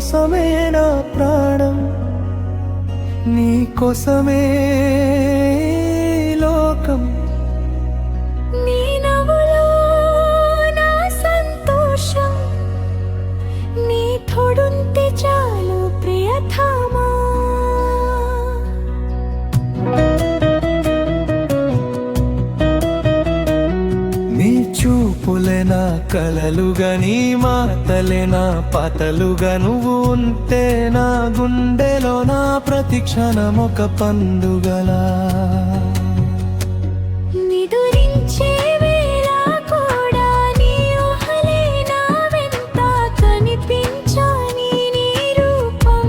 కోసమే నా ప్రాణం, నీ కోసమే లోకం. నీ నవ్వులో నా సంతోషం, నీ తోడుంటే చాలు ప్రియతమా. నీ చూపులే నా కలలుగా, నీ మాటలే నా పాటలుగా, నువ్వు ఉంటే నా గుండెలో నా ప్రతి క్షణం ఒక పండుగలా. నిదురించే వేళ కూడా నీ ఊహలే నా వెంట కనిపించని నీ రూపం.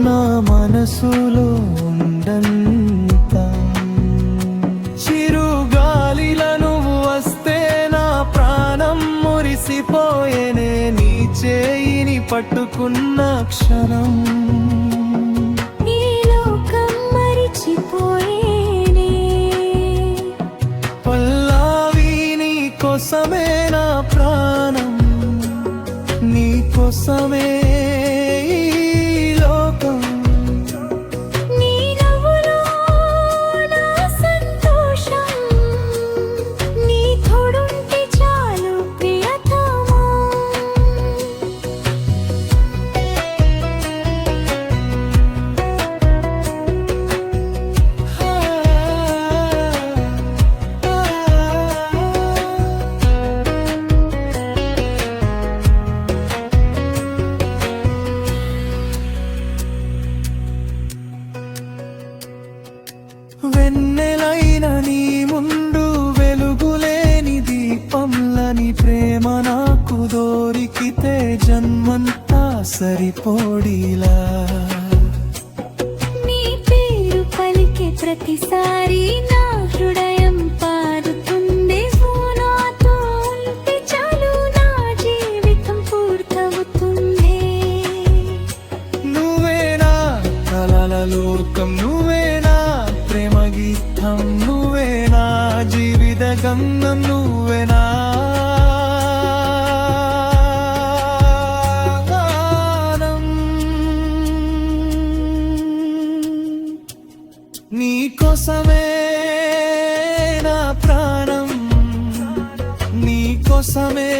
నా మనసులో ఉండంత చిరుగాలిలా నువ్వు వస్తే నా ప్రాణం మురిసిపోయేనే, నీ చేయిని పట్టుకున్న క్షణం ఈ లోకం మరిచిపోయేనే. పల్లవి నీ కోసమే నా ప్రాణం, నీ కోసమే ఈ లోకం. నీ నవ్వులో నా సంతోషం, నీ తోడుంటే చాలు ప్రియతమా. వెన్నెలైన నీ ముందు వెలుగులేని దీపంలని ప్రేమ నాకు దొరికితే జన్మంతా సరిపోడిలా. నీ పేరు పలికే ప్రతిసారి నా హృదయం పారుతుంది. నాతో ఉంటే చాలు నా జీవితం పూర్తవుతుంది. నువ్వే నా కలల లోకం, నువ్వే నా ప్రేమ గీతం, నువ్వే నా జీవిత గంధం, నువ్వే నా గానం. నీ కోసమే నా ప్రాణం, నీ కోసమే